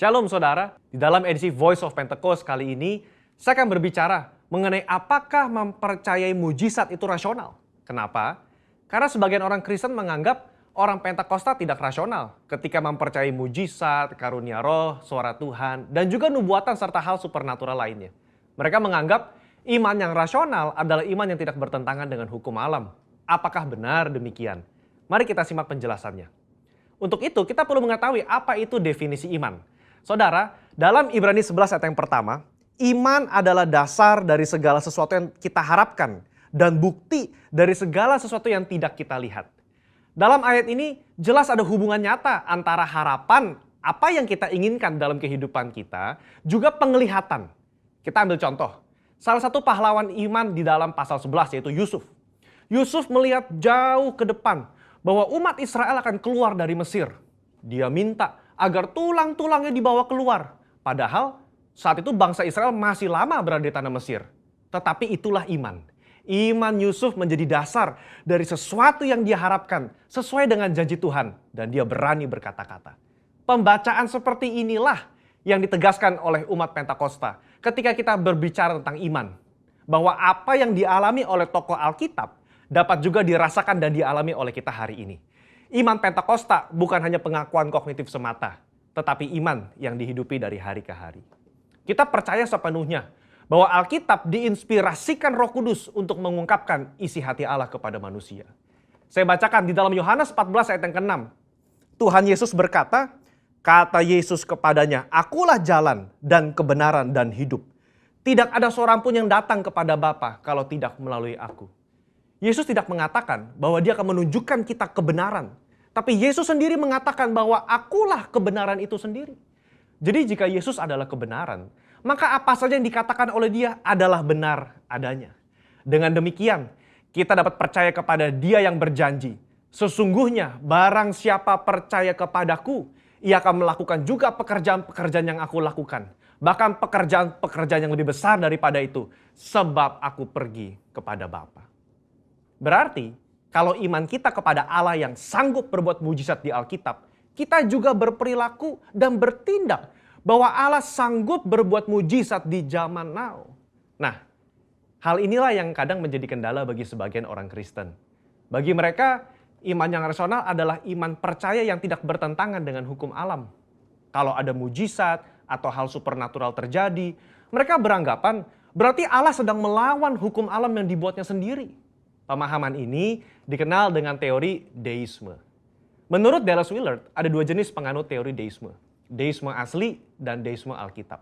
Shalom saudara, di dalam edisi Voice of Pentecost kali ini, saya akan berbicara mengenai apakah mempercayai mujizat itu rasional. Kenapa? Karena sebagian orang Kristen menganggap orang Pentakosta tidak rasional ketika mempercayai mujizat, karunia roh, suara Tuhan, dan juga nubuatan serta hal supernatural lainnya. Mereka menganggap iman yang rasional adalah iman yang tidak bertentangan dengan hukum alam. Apakah benar demikian? Mari kita simak penjelasannya. Untuk itu, kita perlu mengetahui apa itu definisi iman. Saudara, dalam Ibrani 11 ayat yang pertama, iman adalah dasar dari segala sesuatu yang kita harapkan dan bukti dari segala sesuatu yang tidak kita lihat. Dalam ayat ini jelas ada hubungan nyata antara harapan, apa yang kita inginkan dalam kehidupan kita, juga penglihatan. Kita ambil contoh, salah satu pahlawan iman di dalam pasal 11 yaitu Yusuf. Yusuf melihat jauh ke depan bahwa umat Israel akan keluar dari Mesir. Dia minta agar tulang-tulangnya dibawa keluar. Padahal saat itu bangsa Israel masih lama berada di tanah Mesir. Tetapi itulah iman. Iman Yusuf menjadi dasar dari sesuatu yang dia harapkan sesuai dengan janji Tuhan. Dan dia berani berkata-kata. Pembacaan seperti inilah yang ditegaskan oleh umat Pentakosta ketika kita berbicara tentang iman. Bahwa apa yang dialami oleh tokoh Alkitab dapat juga dirasakan dan dialami oleh kita hari ini. Iman Pentakosta bukan hanya pengakuan kognitif semata, tetapi iman yang dihidupi dari hari ke hari. Kita percaya sepenuhnya bahwa Alkitab diinspirasikan Roh Kudus untuk mengungkapkan isi hati Allah kepada manusia. Saya bacakan di dalam Yohanes 14 ayat yang ke-6. Tuhan Yesus berkata, kata Yesus kepadanya, "Akulah jalan dan kebenaran dan hidup. Tidak ada seorang pun yang datang kepada Bapa kalau tidak melalui aku." Yesus tidak mengatakan bahwa dia akan menunjukkan kita kebenaran. Tapi Yesus sendiri mengatakan bahwa akulah kebenaran itu sendiri. Jadi jika Yesus adalah kebenaran, maka apa saja yang dikatakan oleh dia adalah benar adanya. Dengan demikian, kita dapat percaya kepada dia yang berjanji. Sesungguhnya barang siapa percaya kepadaku, ia akan melakukan juga pekerjaan-pekerjaan yang aku lakukan. Bahkan pekerjaan-pekerjaan yang lebih besar daripada itu. Sebab aku pergi kepada Bapa. Berarti, kalau iman kita kepada Allah yang sanggup berbuat mujizat di Alkitab, kita juga berperilaku dan bertindak bahwa Allah sanggup berbuat mujizat di zaman now. Nah, hal inilah yang kadang menjadi kendala bagi sebagian orang Kristen. Bagi mereka, iman yang rasional adalah iman percaya yang tidak bertentangan dengan hukum alam. Kalau ada mujizat atau hal supernatural terjadi, mereka beranggapan berarti Allah sedang melawan hukum alam yang dibuatnya sendiri. Pemahaman ini dikenal dengan teori deisme. Menurut Dallas Willard, ada dua jenis penganut teori deisme. Deisme asli dan deisme Alkitab.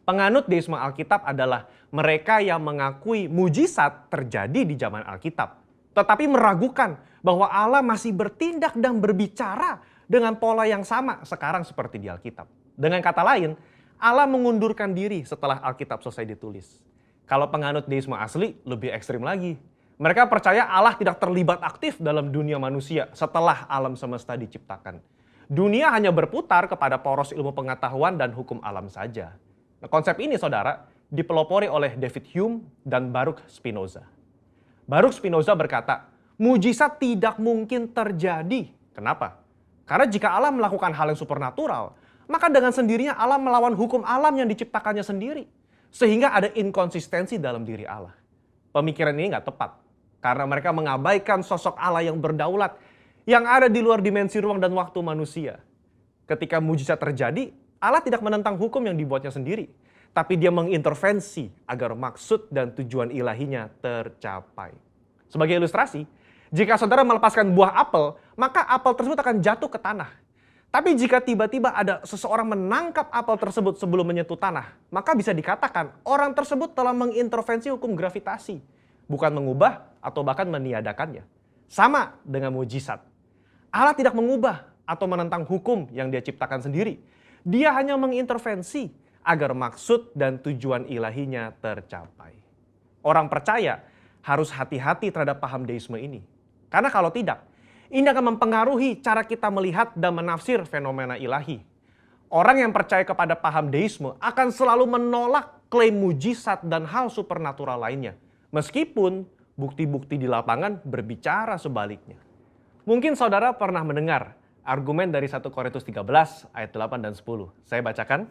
Penganut deisme Alkitab adalah mereka yang mengakui mujizat terjadi di zaman Alkitab. Tetapi meragukan bahwa Allah masih bertindak dan berbicara dengan pola yang sama sekarang seperti di Alkitab. Dengan kata lain, Allah mengundurkan diri setelah Alkitab selesai ditulis. Kalau penganut deisme asli, lebih ekstrim lagi. Mereka percaya Allah tidak terlibat aktif dalam dunia manusia setelah alam semesta diciptakan. Dunia hanya berputar kepada poros ilmu pengetahuan dan hukum alam saja. Nah, konsep ini, saudara, dipelopori oleh David Hume dan Baruch Spinoza. Baruch Spinoza berkata, mujizat tidak mungkin terjadi. Kenapa? Karena jika Allah melakukan hal yang supernatural, maka dengan sendirinya Allah melawan hukum alam yang diciptakannya sendiri. Sehingga ada inkonsistensi dalam diri Allah. Pemikiran ini nggak tepat. Karena mereka mengabaikan sosok Allah yang berdaulat, yang ada di luar dimensi ruang dan waktu manusia. Ketika mujizat terjadi, Allah tidak menentang hukum yang dibuatnya sendiri. Tapi dia mengintervensi agar maksud dan tujuan ilahinya tercapai. Sebagai ilustrasi, jika saudara melepaskan buah apel, maka apel tersebut akan jatuh ke tanah. Tapi jika tiba-tiba ada seseorang menangkap apel tersebut sebelum menyentuh tanah, maka bisa dikatakan orang tersebut telah mengintervensi hukum gravitasi. Bukan mengubah atau bahkan meniadakannya. Sama dengan mujizat. Allah tidak mengubah atau menentang hukum yang dia ciptakan sendiri. Dia hanya mengintervensi agar maksud dan tujuan ilahinya tercapai. Orang percaya harus hati-hati terhadap paham deisme ini. Karena kalau tidak, ini akan mempengaruhi cara kita melihat dan menafsir fenomena ilahi. Orang yang percaya kepada paham deisme akan selalu menolak klaim mujizat dan hal supernatural lainnya. Meskipun bukti-bukti di lapangan berbicara sebaliknya. Mungkin saudara pernah mendengar argumen dari 1 Korintus 13 ayat 8 dan 10. Saya bacakan.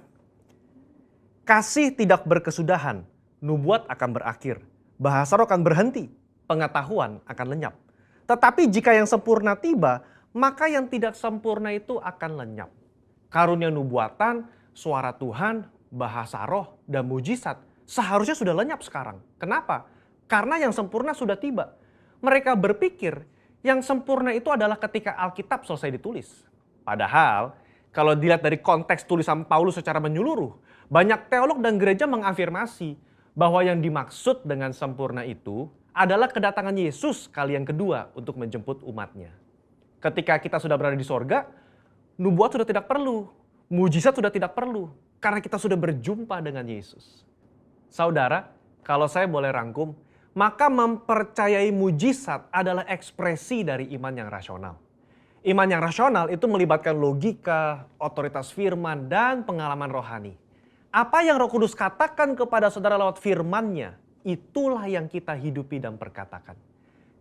Kasih tidak berkesudahan, nubuat akan berakhir, bahasa roh akan berhenti, pengetahuan akan lenyap. Tetapi jika yang sempurna tiba, maka yang tidak sempurna itu akan lenyap. Karunia nubuatan, suara Tuhan, bahasa roh, dan mujizat seharusnya sudah lenyap sekarang. Kenapa? Karena yang sempurna sudah tiba. Mereka berpikir yang sempurna itu adalah ketika Alkitab selesai ditulis. Padahal kalau dilihat dari konteks tulisan Paulus secara menyeluruh, banyak teolog dan gereja mengafirmasi bahwa yang dimaksud dengan sempurna itu adalah kedatangan Yesus kali yang kedua untuk menjemput umatnya. Ketika kita sudah berada di sorga, nubuat sudah tidak perlu, mujizat sudah tidak perlu, karena kita sudah berjumpa dengan Yesus. Saudara, kalau saya boleh rangkum, maka mempercayai mujizat adalah ekspresi dari iman yang rasional. Iman yang rasional itu melibatkan logika, otoritas firman, dan pengalaman rohani. Apa yang Roh Kudus katakan kepada saudara lewat firman-Nya, itulah yang kita hidupi dan perkatakan.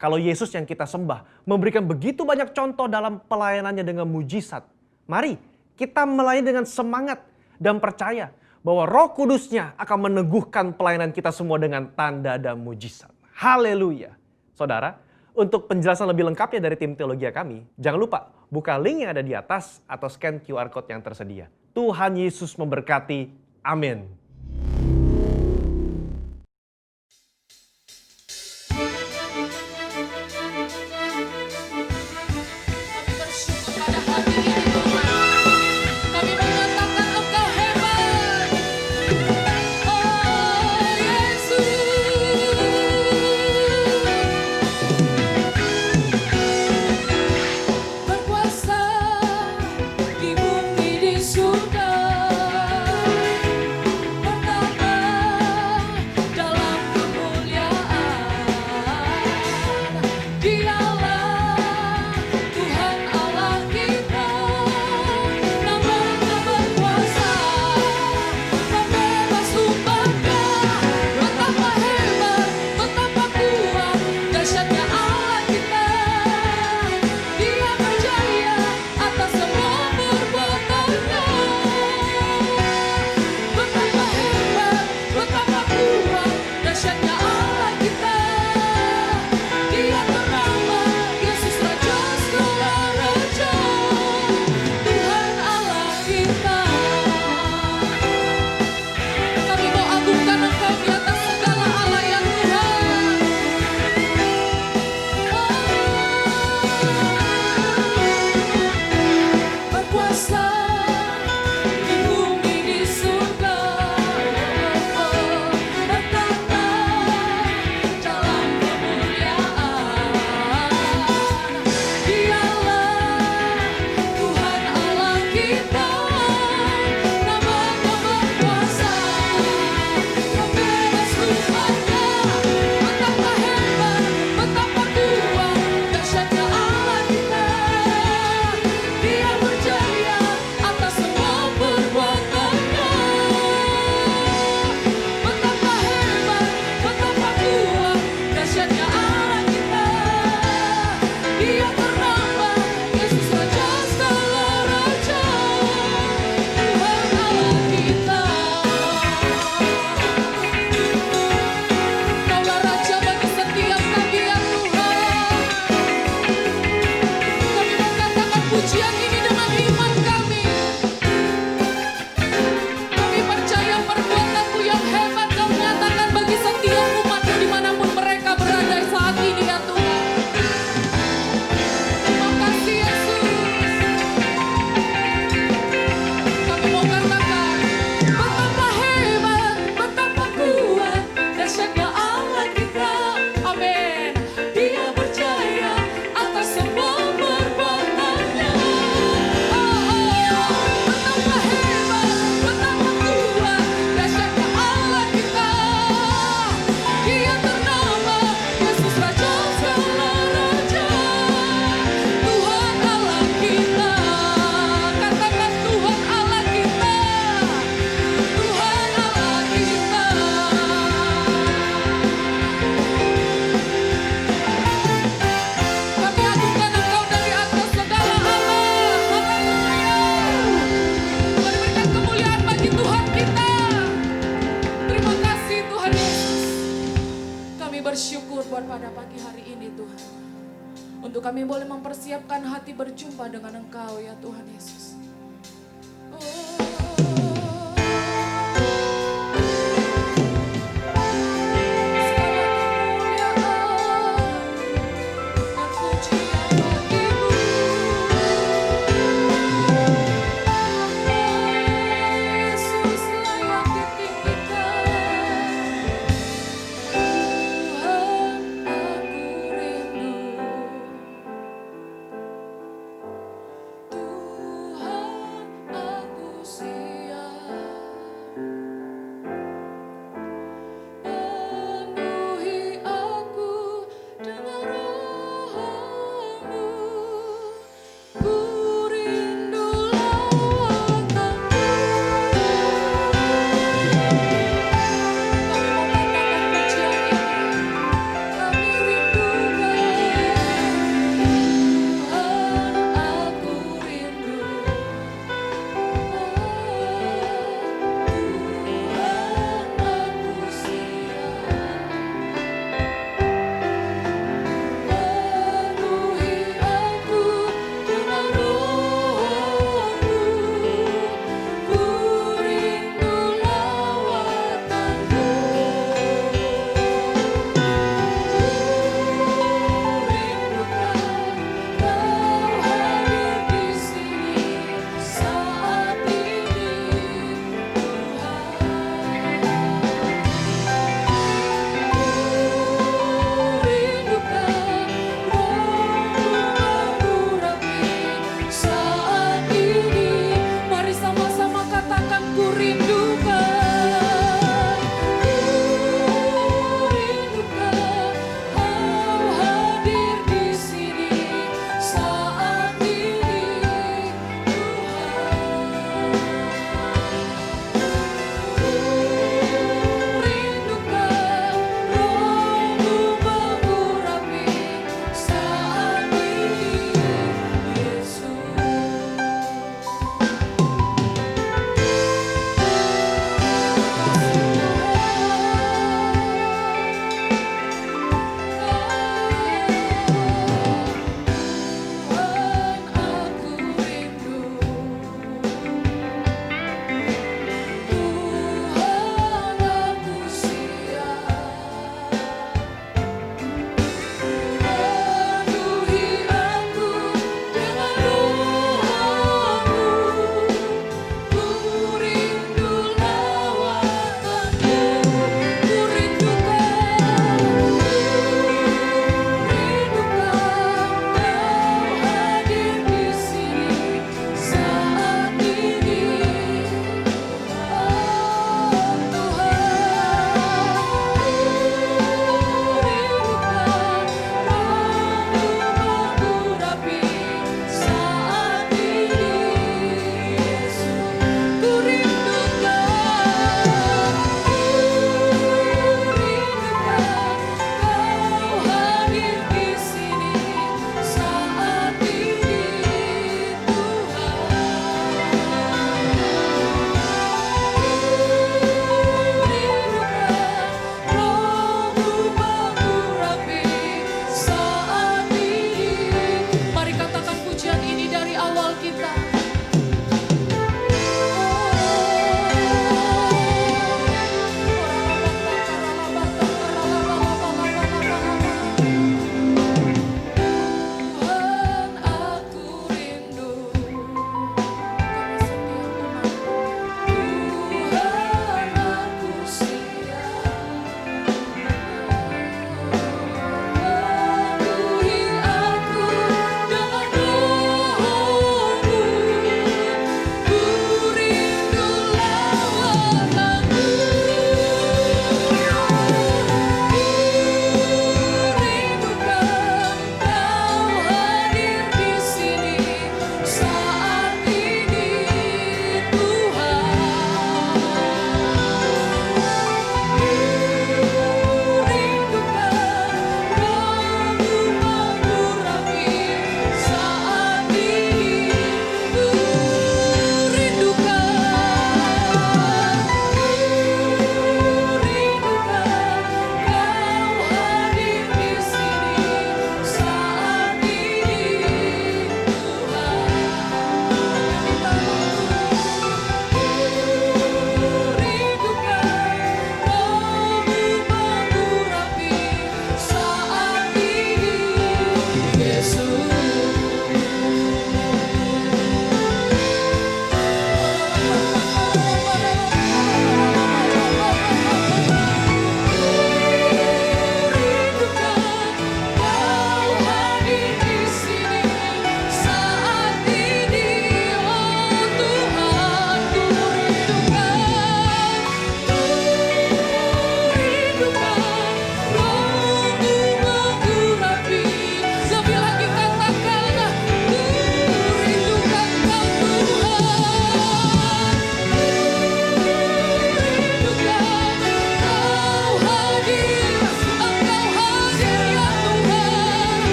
Kalau Yesus yang kita sembah memberikan begitu banyak contoh dalam pelayanannya dengan mujizat, mari kita melayani dengan semangat dan percaya bahwa Roh Kudus-Nya akan meneguhkan pelayanan kita semua dengan tanda dan mujizat. Haleluya. Saudara, untuk penjelasan lebih lengkapnya dari tim teologi kami, jangan lupa buka link yang ada di atas atau scan QR Code yang tersedia. Tuhan Yesus memberkati. Amin. Berkuasa di bumi di surga. bersyukur pada pagi hari ini Tuhan. Untuk kami boleh mempersiapkan hati berjumpa dengan Engkau ya Tuhan Yesus. Tuhan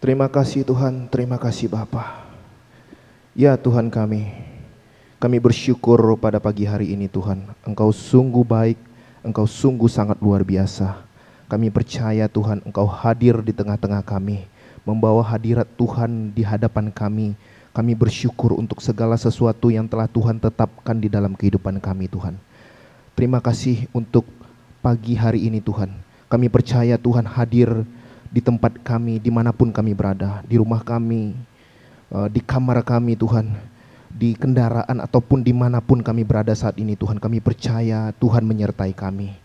Terima kasih Tuhan, terima kasih Bapa. Ya Tuhan kami bersyukur pada pagi hari ini Tuhan. Engkau sungguh baik, Engkau sungguh sangat luar biasa. Kami percaya Tuhan Engkau hadir di tengah-tengah kami, membawa hadirat Tuhan di hadapan kami. Kami bersyukur untuk segala sesuatu yang telah Tuhan tetapkan di dalam kehidupan kami Tuhan. Terima kasih untuk pagi hari ini Tuhan. Kami percaya Tuhan hadir di tempat kami, dimanapun kami berada, di rumah kami, di kamar kami Tuhan, di kendaraan ataupun dimanapun kami berada saat ini Tuhan. Kami percaya Tuhan menyertai kami.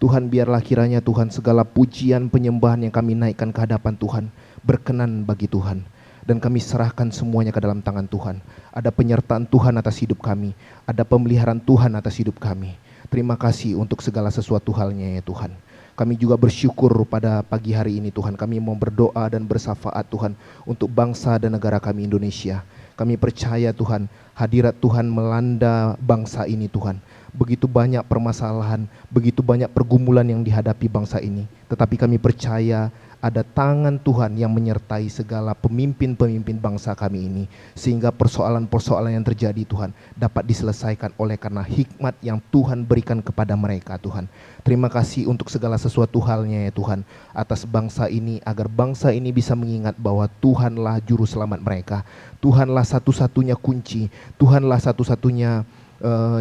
Tuhan, biarlah kiranya Tuhan segala pujian penyembahan yang kami naikkan ke hadapan Tuhan berkenan bagi Tuhan. Dan kami serahkan semuanya ke dalam tangan Tuhan. Ada penyertaan Tuhan atas hidup kami, ada pemeliharaan Tuhan atas hidup kami. Terima kasih untuk segala sesuatu halnya ya Tuhan. Kami juga bersyukur pada pagi hari ini Tuhan. Kami mau berdoa dan bersafaat Tuhan untuk bangsa dan negara kami Indonesia. Kami percaya Tuhan, hadirat Tuhan melanda bangsa ini Tuhan. Begitu banyak permasalahan, begitu banyak pergumulan yang dihadapi bangsa ini. Tetapi kami percaya ada tangan Tuhan yang menyertai segala pemimpin-pemimpin bangsa kami ini. Sehingga persoalan-persoalan yang terjadi Tuhan dapat diselesaikan oleh karena hikmat yang Tuhan berikan kepada mereka Tuhan. Terima kasih untuk segala sesuatu halnya ya Tuhan. Atas bangsa ini, agar bangsa ini bisa mengingat bahwa Tuhanlah juru selamat mereka. Tuhanlah satu-satunya kunci, Tuhanlah satu-satunya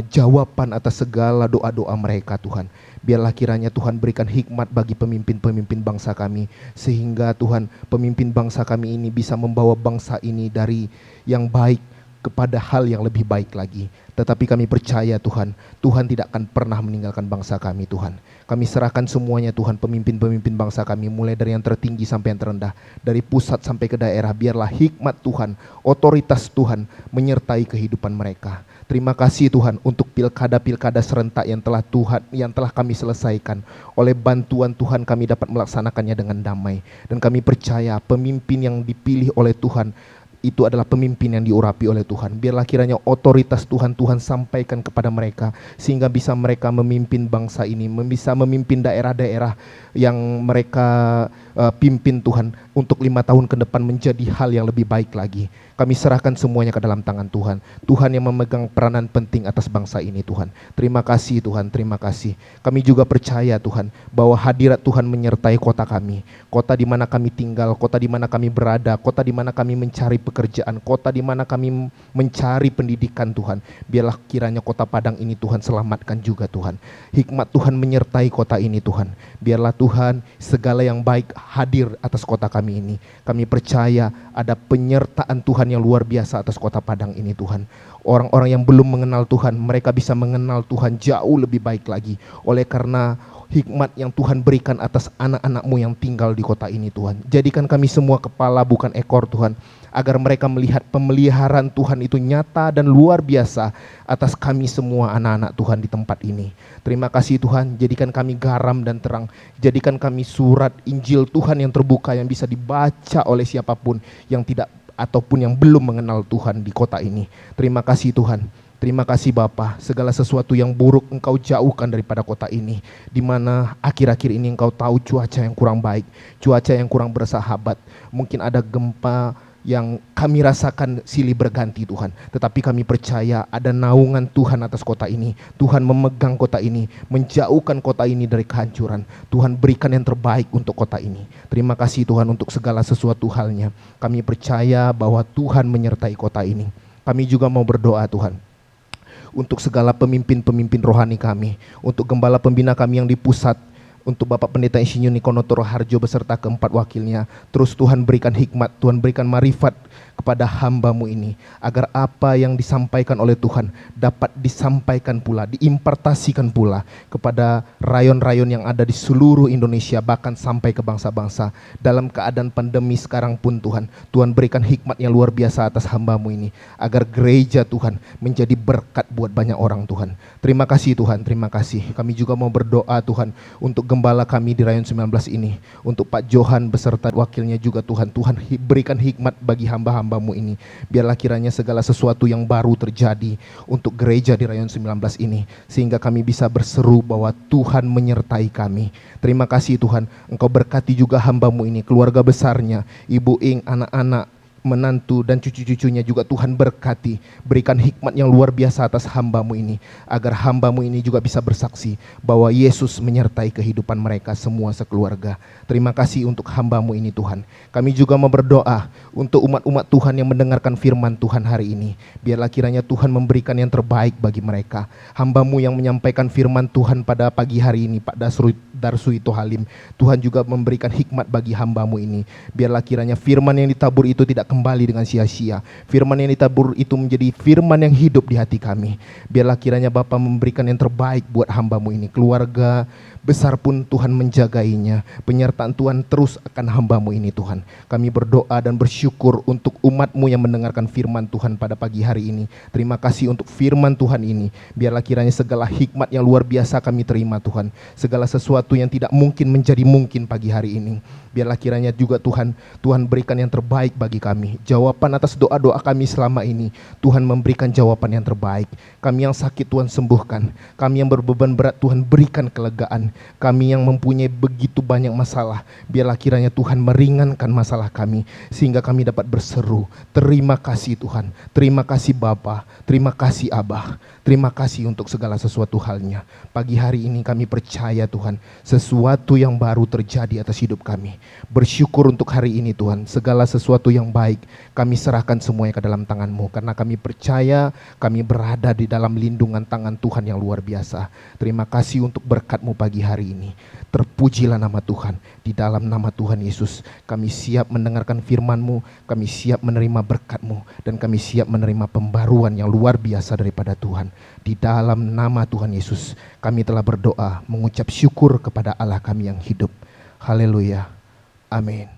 jawaban atas segala doa-doa mereka Tuhan. Biarlah kiranya Tuhan berikan hikmat bagi pemimpin-pemimpin bangsa kami, sehingga Tuhan pemimpin bangsa kami ini bisa membawa bangsa ini dari yang baik kepada hal yang lebih baik lagi. Tetapi kami percaya Tuhan, Tuhan tidak akan pernah meninggalkan bangsa kami Tuhan. Kami serahkan semuanya Tuhan, pemimpin-pemimpin bangsa kami, mulai dari yang tertinggi sampai yang terendah, dari pusat sampai ke daerah. Biarlah hikmat Tuhan, otoritas Tuhan menyertai kehidupan mereka. Terima kasih Tuhan untuk pilkada-pilkada serentak yang telah kami selesaikan. Oleh bantuan Tuhan kami dapat melaksanakannya dengan damai. Dan kami percaya pemimpin yang dipilih oleh Tuhan itu adalah pemimpin yang diurapi oleh Tuhan. Biarlah kiranya otoritas Tuhan sampaikan kepada mereka, sehingga bisa mereka memimpin bangsa ini, bisa memimpin daerah-daerah yang mereka pimpin Tuhan, untuk 5 tahun ke depan menjadi hal yang lebih baik lagi. Kami serahkan semuanya ke dalam tangan Tuhan. Tuhan yang memegang peranan penting atas bangsa ini Tuhan. Terima kasih Tuhan, terima kasih. Kami juga percaya Tuhan bahwa hadirat Tuhan menyertai kota kami. Kota di mana kami tinggal, kota di mana kami berada, kota di mana kami mencari pekerjaan, kota di mana kami mencari pendidikan Tuhan. Biarlah kiranya kota Padang ini Tuhan selamatkan juga Tuhan. Hikmat Tuhan menyertai kota ini Tuhan. Biarlah Tuhan segala yang baik hadir atas kota kami ini. Kami percaya ada penyertaan Tuhan yang luar biasa atas kota Padang ini Tuhan. Orang-orang yang belum mengenal Tuhan, mereka bisa mengenal Tuhan jauh lebih baik lagi. Oleh karena hikmat yang Tuhan berikan atas anak-anak-Mu yang tinggal di kota ini Tuhan. Jadikan kami semua kepala bukan ekor Tuhan, agar mereka melihat pemeliharaan Tuhan itu nyata dan luar biasa atas kami semua anak-anak Tuhan di tempat ini. Terima kasih Tuhan, jadikan kami garam dan terang. Jadikan kami surat Injil Tuhan yang terbuka, yang bisa dibaca oleh siapapun yang tidak ataupun yang belum mengenal Tuhan di kota ini. Terima kasih Tuhan. Terima kasih Bapa, segala sesuatu yang buruk Engkau jauhkan daripada kota ini, di mana akhir-akhir ini Engkau tahu cuaca yang kurang baik, cuaca yang kurang bersahabat. Mungkin ada gempa yang kami rasakan silih berganti Tuhan, tetapi kami percaya ada naungan Tuhan atas kota ini. Tuhan memegang kota ini, menjauhkan kota ini dari kehancuran. Tuhan berikan yang terbaik untuk kota ini. Terima kasih Tuhan untuk segala sesuatu halnya. Kami percaya bahwa Tuhan menyertai kota ini. Kami juga mau berdoa Tuhan untuk segala pemimpin-pemimpin rohani kami, untuk gembala pembina kami yang di pusat, untuk Bapak Pendeta Insinyur Nikonotoro Harjo beserta keempat wakilnya. Terus Tuhan berikan hikmat, Tuhan berikan marifat kepada hamba-Mu ini, agar apa yang disampaikan oleh Tuhan dapat disampaikan pula, diimpartasikan pula kepada rayon-rayon yang ada di seluruh Indonesia, bahkan sampai ke bangsa-bangsa. Dalam keadaan pandemi sekarang pun Tuhan, Tuhan berikan hikmat yang luar biasa atas hamba-Mu ini, agar gereja Tuhan menjadi berkat buat banyak orang Tuhan. Terima kasih Tuhan, terima kasih. Kami juga mau berdoa Tuhan untuk gembala kami di Rayon 19 ini, untuk Pak Johan beserta wakilnya juga Tuhan. Tuhan berikan hikmat bagi hamba-hamba hamba-Mu ini. Biarlah kiranya segala sesuatu yang baru terjadi untuk gereja di Rayon 19 ini, sehingga kami bisa berseru bahwa Tuhan menyertai kami. Terima kasih Tuhan, Engkau berkati juga hamba-Mu ini, keluarga besarnya, Ibu Ing, anak-anak, menantu dan cucu-cucunya juga Tuhan berkati. Berikan hikmat yang luar biasa atas hamba-Mu ini, agar hamba-Mu ini juga bisa bersaksi bahwa Yesus menyertai kehidupan mereka semua sekeluarga. Terima kasih untuk hamba-Mu ini Tuhan. Kami juga mau berdoa untuk umat-umat Tuhan yang mendengarkan firman Tuhan hari ini. Biarlah kiranya Tuhan memberikan yang terbaik bagi mereka. Hamba-Mu yang menyampaikan firman Tuhan pada pagi hari ini, Pak Darsuito Halim, Tuhan juga memberikan hikmat bagi hamba-Mu ini. Biarlah kiranya firman yang ditabur itu tidak kembali dengan sia-sia. Firman yang ditabur itu menjadi firman yang hidup di hati kami. Biarlah kiranya Bapa memberikan yang terbaik buat hamba-Mu ini. Keluarga besar pun Tuhan menjagainya. Penyertaan Tuhan terus akan hamba-Mu ini Tuhan. Kami berdoa dan bersyukur untuk umat-Mu yang mendengarkan firman Tuhan pada pagi hari ini. Terima kasih untuk firman Tuhan ini. Biarlah kiranya segala hikmat yang luar biasa kami terima Tuhan. Segala sesuatu yang tidak mungkin menjadi mungkin pagi hari ini. Biarlah kiranya juga Tuhan berikan yang terbaik bagi kami. Jawaban atas doa-doa kami selama ini, Tuhan memberikan jawaban yang terbaik. Kami yang sakit Tuhan sembuhkan. Kami yang berbeban berat Tuhan berikan kelegaan. Kami yang mempunyai begitu banyak masalah, biarlah kiranya Tuhan meringankan masalah kami, sehingga kami dapat berseru, terima kasih Tuhan, terima kasih Bapa, terima kasih Abah, terima kasih untuk segala sesuatu halnya. Pagi hari ini kami percaya Tuhan, sesuatu yang baru terjadi atas hidup kami. Bersyukur untuk hari ini Tuhan, segala sesuatu yang baik kami serahkan semuanya ke dalam tangan-Mu, karena kami percaya kami berada di dalam lindungan tangan Tuhan yang luar biasa. Terima kasih untuk berkat-Mu pagi hari ini. Terpujilah nama Tuhan. Di dalam nama Tuhan Yesus kami siap mendengarkan firman-Mu, kami siap menerima berkat-Mu, dan kami siap menerima pembaruan yang luar biasa daripada Tuhan. Di dalam nama Tuhan Yesus kami telah berdoa, mengucap syukur kepada Allah kami yang hidup. Haleluya. Amin.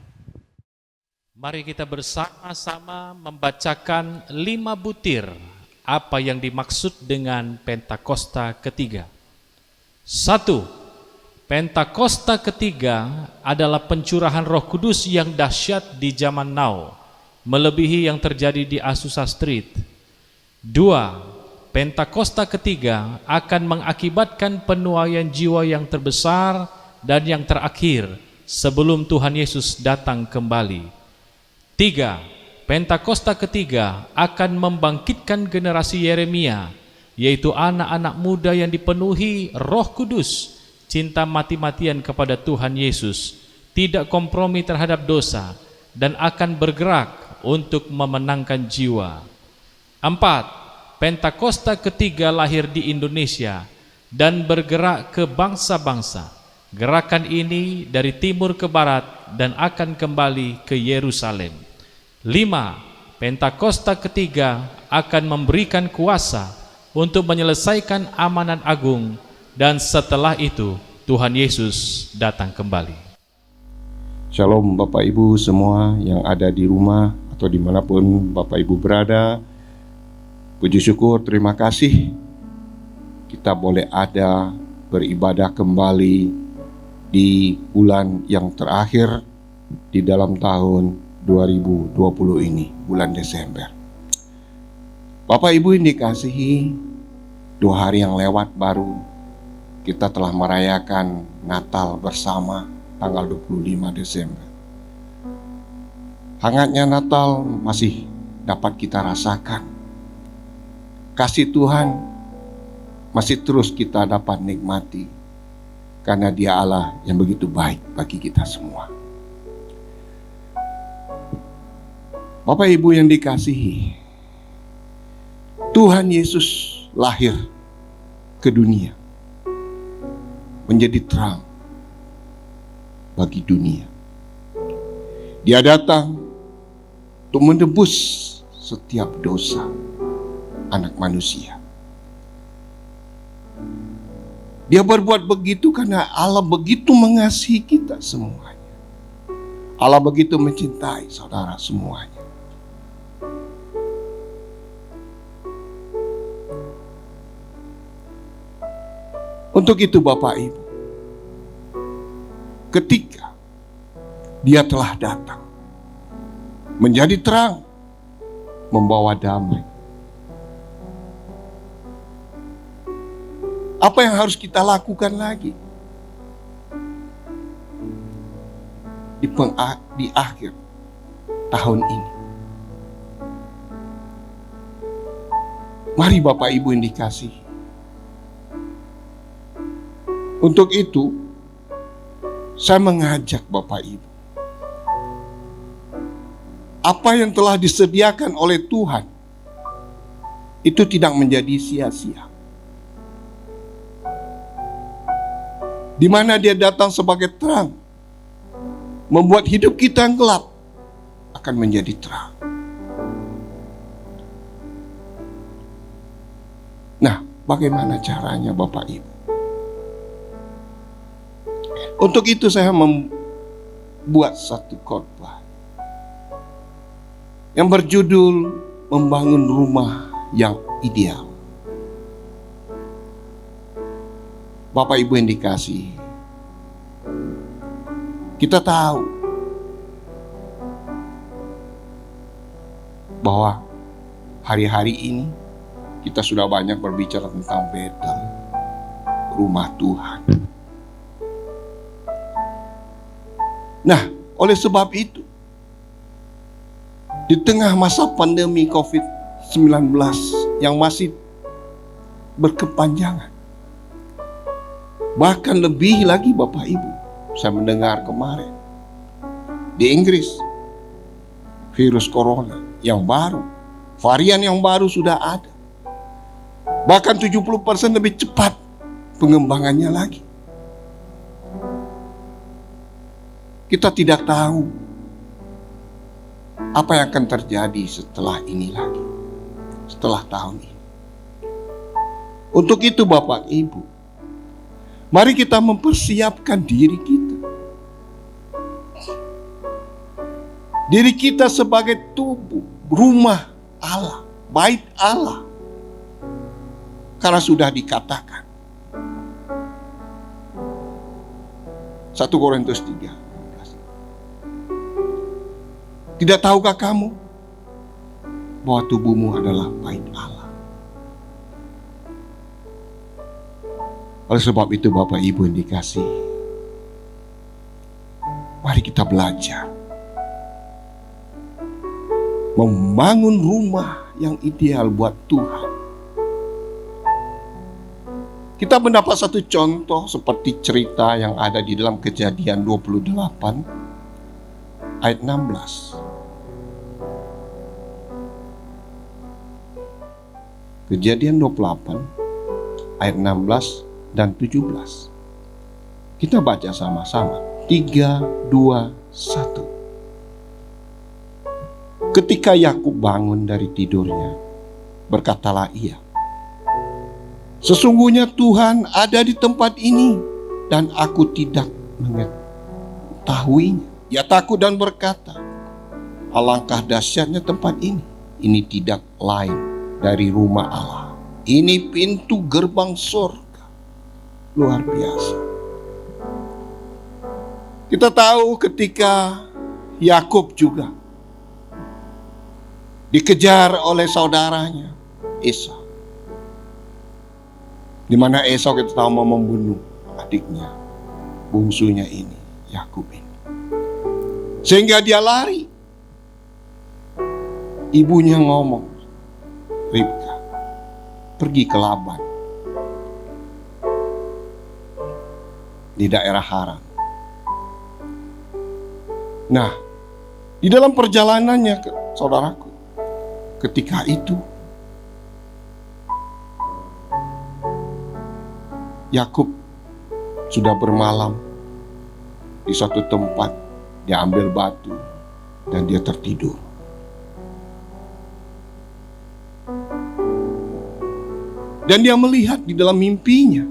Mari kita bersama-sama membacakan 5 butir apa yang dimaksud dengan Pentakosta ketiga. 1. Pentakosta ketiga adalah pencurahan Roh Kudus yang dahsyat di zaman now, melebihi yang terjadi di Azusa Street. 2. Pentakosta ketiga akan mengakibatkan penuaian jiwa yang terbesar dan yang terakhir sebelum Tuhan Yesus datang kembali. 3. Pentakosta ketiga akan membangkitkan generasi Yeremia, yaitu anak-anak muda yang dipenuhi Roh Kudus, cinta mati-matian kepada Tuhan Yesus, tidak kompromi terhadap dosa, dan akan bergerak untuk memenangkan jiwa. 4. Pentakosta ketiga lahir di Indonesia dan bergerak ke bangsa-bangsa. Gerakan ini dari timur ke barat dan akan kembali ke Yerusalem. 5. Pentakosta ketiga akan memberikan kuasa untuk menyelesaikan amanat agung, dan setelah itu Tuhan Yesus datang kembali. Shalom Bapak Ibu semua yang ada di rumah atau dimanapun Bapak Ibu berada. Puji syukur, terima kasih kita boleh ada beribadah kembali di bulan yang terakhir di dalam tahun 2020 ini, bulan Desember. Bapak Ibu yang dikasihi, 2 hari yang lewat baru kita telah merayakan Natal bersama tanggal 25 Desember. Hangatnya Natal masih dapat kita rasakan. Kasih Tuhan masih terus kita dapat nikmati, karena Dia Allah yang begitu baik bagi kita semua. Bapak Ibu yang dikasihi, Tuhan Yesus lahir ke dunia menjadi terang bagi dunia. Dia datang untuk menebus setiap dosa anak manusia. Dia berbuat begitu karena Allah begitu mengasihi kita semuanya. Allah begitu mencintai saudara semuanya. Untuk itu Bapak Ibu, ketika Dia telah datang menjadi terang membawa damai. Apa yang harus kita lakukan lagi? Di akhir tahun ini. Mari Bapak Ibu yang dikasihi. Untuk itu, saya mengajak Bapak Ibu. Apa yang telah disediakan oleh Tuhan, itu tidak menjadi sia-sia. Di mana Dia datang sebagai terang, membuat hidup kita yang gelap akan menjadi terang. Nah, bagaimana caranya Bapak Ibu? Untuk itu saya membuat satu khotbah yang berjudul Membangun Rumah yang Ideal. Bapak Ibu yang dikasihi, kita tahu bahwa hari-hari ini kita sudah banyak berbicara tentang Betel, rumah Tuhan. Nah, oleh sebab itu, di tengah masa pandemi COVID-19 yang masih berkepanjangan, bahkan lebih lagi Bapak Ibu, saya mendengar kemarin di Inggris, virus corona yang baru, varian yang baru sudah ada. Bahkan 70% lebih cepat pengembangannya lagi. Kita tidak tahu apa yang akan terjadi setelah ini lagi, setelah tahun ini. Untuk itu Bapak Ibu, mari kita mempersiapkan diri kita. Diri kita sebagai tubuh, rumah Allah, bait Allah. Karena sudah dikatakan 1 Korintus 3. Tidak tahukah kamu bahwa tubuhmu adalah bait Allah? Oleh sebab itu Bapak Ibu yang dikasihi, mari kita belajar membangun rumah yang ideal buat Tuhan. Kita mendapat satu contoh seperti cerita yang ada di dalam Kejadian 28 ayat 16. Kejadian 28 ayat 16 dan 17. Kita baca sama-sama. 3, 2, 1. Ketika Yakub bangun dari tidurnya, berkatalah ia, "Sesungguhnya Tuhan ada di tempat ini dan aku tidak mengetahuinya." Ia takut dan berkata, "Alangkah dahsyatnya tempat ini. Ini tidak lain dari rumah Allah. Ini pintu gerbang surga." Luar biasa. Kita tahu ketika Yakub juga dikejar oleh saudaranya Esau, di mana Esau kita tahu mau membunuh adiknya bungsunya ini, Yakub ini. Sehingga dia lari. Ibunya ngomong, "Ribka, pergi ke Laban di daerah Haran." Nah, di dalam perjalanannya, saudaraku, ketika itu Yakub sudah bermalam di suatu tempat. Dia ambil batu dan dia tertidur. Dan dia melihat di dalam mimpinya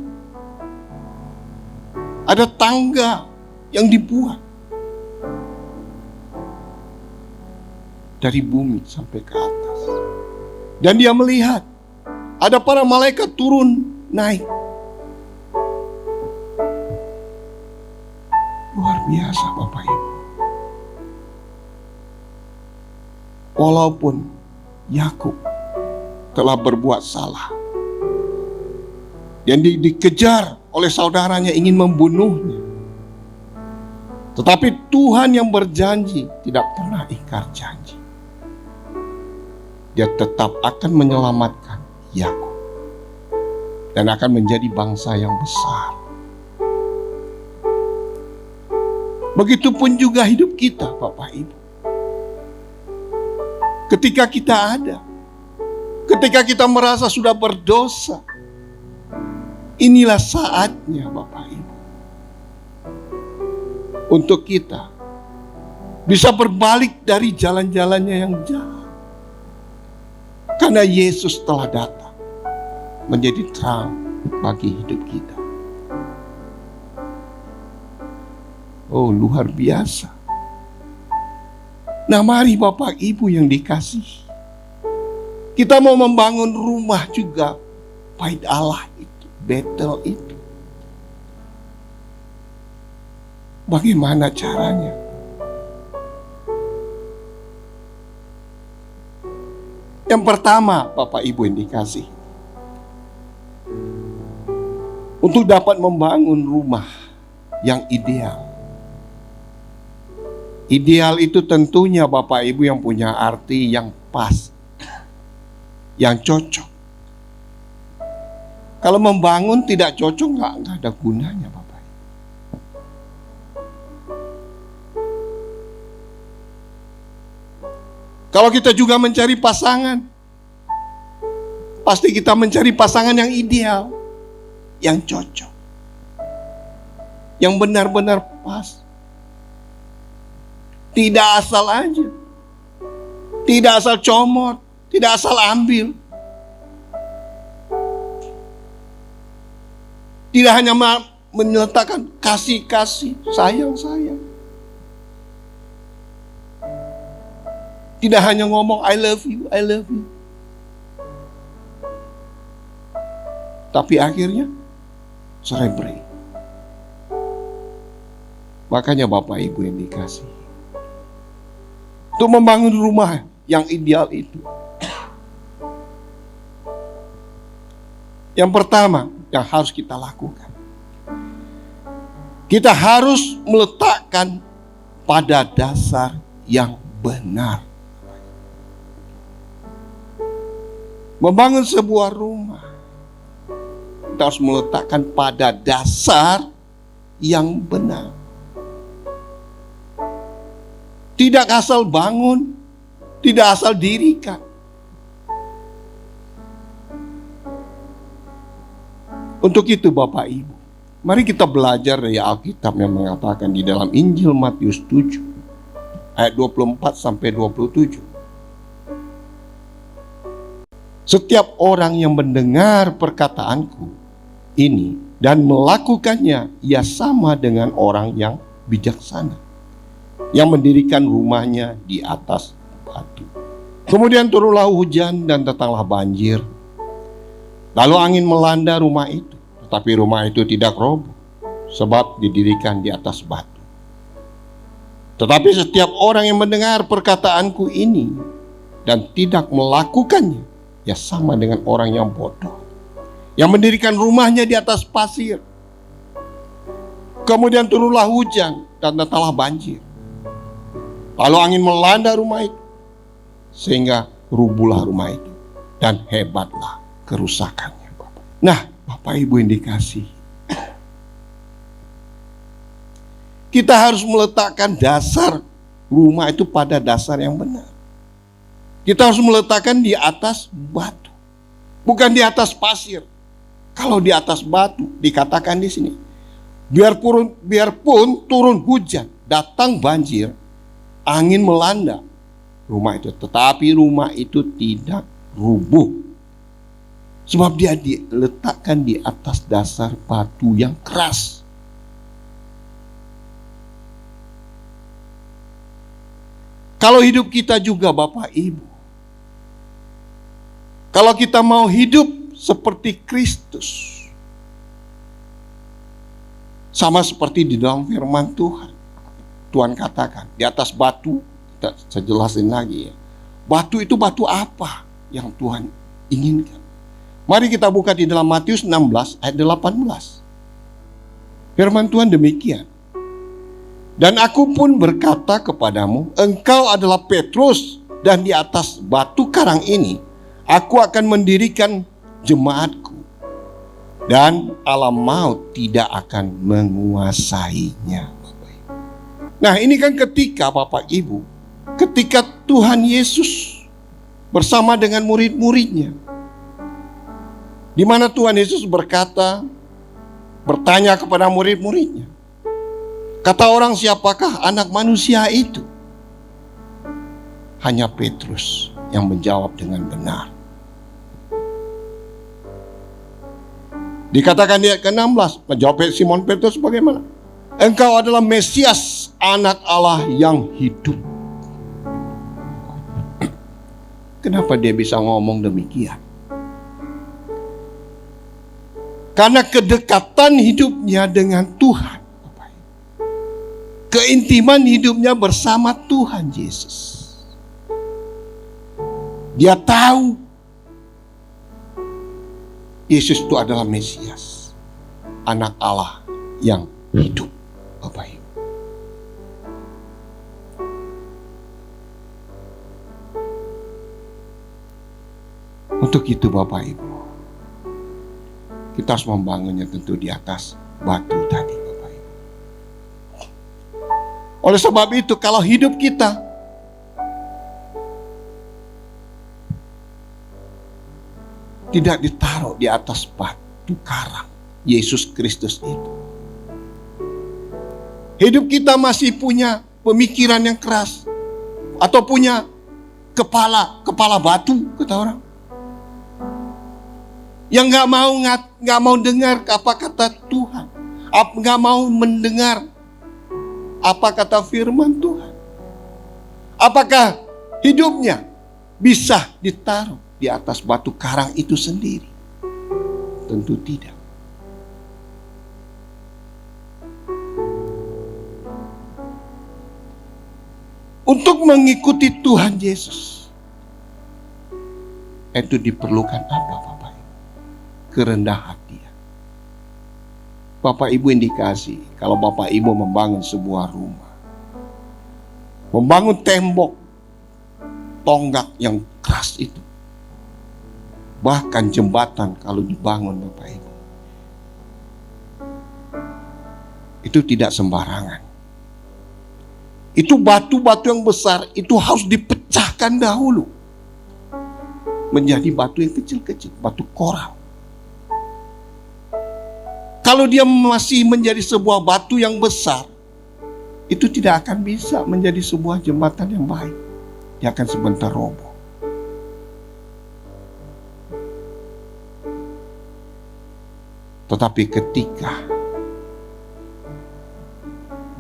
ada tangga yang dibuat dari bumi sampai ke atas. Dan dia melihat ada para malaikat turun naik. Luar biasa Bapak Ibu. Walaupun Yakub telah berbuat salah. Dan dikejar oleh saudaranya ingin membunuhnya. Tetapi Tuhan yang berjanji tidak pernah ingkar janji. Dia tetap akan menyelamatkan Yakub dan akan menjadi bangsa yang besar. Begitupun juga hidup kita, Bapak Ibu. Ketika kita ada, ketika kita merasa sudah berdosa, inilah saatnya, Bapak Ibu, untuk kita bisa berbalik dari jalan-jalannya yang jahat. Karena Yesus telah datang menjadi terang bagi hidup kita. Oh, luar biasa. Nah, mari Bapak Ibu yang dikasihi, kita mau membangun rumah juga, Bait Allah itu, Betel itu. Bagaimana caranya? Yang pertama, Bapak Ibu yang dikasihi, untuk dapat membangun rumah yang ideal. Ideal itu tentunya Bapak Ibu yang punya arti yang pas, yang cocok. Kalau membangun tidak cocok, nggak ada gunanya, Bapak Ibu. Kalau kita juga mencari pasangan, pasti kita mencari pasangan yang ideal, yang cocok, yang benar-benar pas. Tidak asal aja, tidak asal comot, tidak asal ambil. Tidak hanya menyatakan kasih-kasih, sayang-sayang. Tidak hanya ngomong I love you, I love you. Tapi akhirnya cerai. Makanya Bapak Ibu yang dikasih, untuk membangun rumah yang ideal itu, yang pertama yang harus kita lakukan, kita harus meletakkan pada dasar yang benar. Membangun sebuah rumah, kita harus meletakkan pada dasar yang benar. Tidak asal bangun, tidak asal dirikan. Untuk itu Bapak Ibu, mari kita belajar dari Alkitab yang mengatakan di dalam Injil Matius 7 ayat 24 sampai 27. Setiap orang yang mendengar perkataanku ini dan melakukannya, ia sama dengan orang yang bijaksana, yang mendirikan rumahnya di atas batu. Kemudian turunlah hujan dan datanglah banjir. Lalu angin melanda rumah itu, tetapi rumah itu tidak roboh, sebab didirikan di atas batu. Tetapi setiap orang yang mendengar perkataanku ini dan tidak melakukannya, ia sama dengan orang yang bodoh, yang mendirikan rumahnya di atas pasir. Kemudian turunlah hujan dan datanglah banjir. Lalu angin melanda rumah itu, sehingga rubuhlah rumah itu, dan hebatlah kerusakannya. Nah, Bapak Ibu yang dikasihi, kita harus meletakkan dasar rumah itu pada dasar yang benar. Kita harus meletakkan di atas batu, bukan di atas pasir. Kalau di atas batu, dikatakan di sini, biarpun turun hujan, datang banjir, angin melanda rumah itu, tetapi rumah itu tidak rubuh. Sebab dia diletakkan di atas dasar batu yang keras. Kalau hidup kita juga Bapak Ibu, kalau kita mau hidup seperti Kristus, sama seperti di dalam firman Tuhan, Tuhan katakan di atas batu, saya jelasin lagi ya, Batu itu batu apa yang Tuhan inginkan? Mari kita buka di dalam Matius 16 ayat 18. Firman Tuhan demikian. Dan aku pun berkata kepadamu, engkau adalah Petrus, dan di atas batu karang ini aku akan mendirikan jemaatku, dan alam maut tidak akan menguasainya. Nah, ini kan ketika Bapak Ibu, ketika Tuhan Yesus bersama dengan murid-muridnya, di mana Tuhan Yesus bertanya kepada murid-muridnya, kata orang, siapakah anak manusia itu? Hanya Petrus yang menjawab dengan benar. Dikatakan di ayat ke-16, menjawab Simon Petrus bagaimana? Engkau adalah Mesias, anak Allah yang hidup. Kenapa dia bisa ngomong demikian? Karena kedekatan hidupnya dengan Tuhan. Keintiman hidupnya bersama Tuhan Yesus. Dia tahu Yesus itu adalah Mesias, anak Allah yang hidup. Bapak Ibu, untuk itu Bapak Ibu, kita harus membangunnya tentu di atas batu tadi, Bapak Ibu. Oleh sebab itu, kalau hidup kita tidak ditaruh di atas batu karang Yesus Kristus itu, hidup kita masih punya pemikiran yang keras, atau punya kepala batu, kata orang, yang nggak mau dengar apa kata Tuhan, nggak mau mendengar apa kata firman Tuhan. Apakah hidupnya bisa ditaruh di atas batu karang itu sendiri? Tentu tidak. Untuk mengikuti Tuhan Yesus, itu diperlukan apa, Bapak Ibu? Kerendahan hati. Bapak Ibu indikasi, kalau Bapak Ibu membangun sebuah rumah, membangun tembok, tonggak yang keras itu, bahkan jembatan kalau dibangun Bapak Ibu, itu tidak sembarangan. Itu batu-batu yang besar itu harus dipecahkan dahulu menjadi batu yang kecil-kecil, batu koral. Kalau dia masih menjadi sebuah batu yang besar, itu tidak akan bisa menjadi sebuah jembatan yang baik. Dia akan sebentar roboh. Tetapi ketika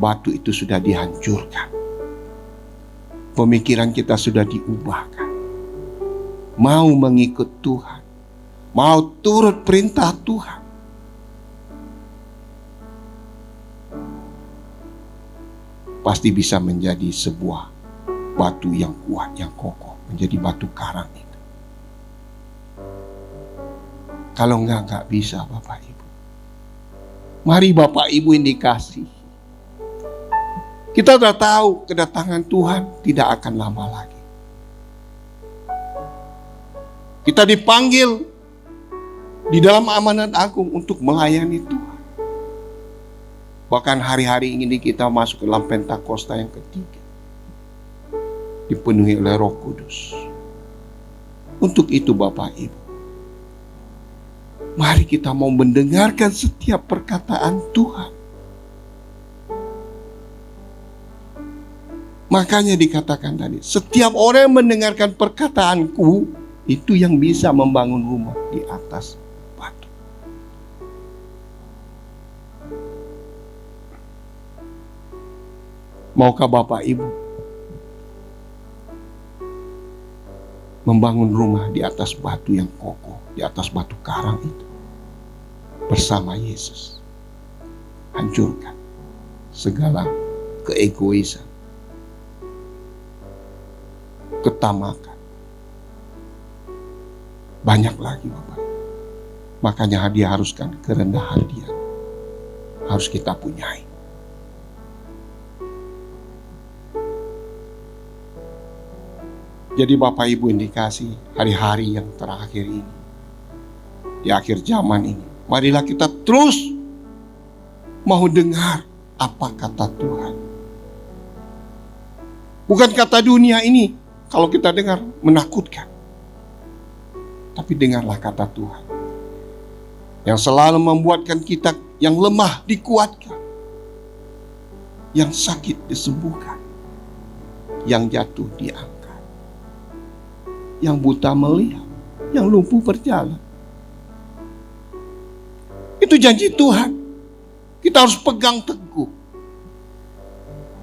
batu itu sudah dihancurkan, pemikiran kita sudah diubahkan, mau mengikut Tuhan, mau turut perintah Tuhan, pasti bisa menjadi sebuah batu yang kuat, yang kokoh, menjadi batu karang itu. Kalau enggak bisa Bapak Ibu. Mari Bapak Ibu indikasi. Kita sudah tahu kedatangan Tuhan tidak akan lama lagi. Kita dipanggil di dalam amanat agung untuk melayani Tuhan. Bahkan hari-hari ini kita masuk ke dalam Pentakosta yang ketiga, dipenuhi oleh Roh Kudus. Untuk itu Bapak Ibu, mari kita mau mendengarkan setiap perkataan Tuhan. Makanya dikatakan tadi, setiap orang yang mendengarkan perkataanku, itu yang bisa membangun rumah di atas batu. Maukah Bapak Ibu membangun rumah di atas batu yang kokoh, di atas batu karang itu, bersama Yesus? Hancurkan segala keegoisan, ketamakan, banyak lagi Bapak. Makanya dia haruskan kerendahan dia harus kita punyai. Jadi Bapak Ibu indikasi hari-hari yang terakhir ini, di akhir zaman ini, marilah kita terus mau dengar apa kata Tuhan. Bukan kata dunia ini, kalau kita dengar menakutkan. Tapi dengarlah kata Tuhan, yang selalu membuatkan kita yang lemah dikuatkan, yang sakit disembuhkan, yang jatuh diangkat, yang buta melihat, yang lumpuh berjalan. Itu janji Tuhan. Kita harus pegang teguh.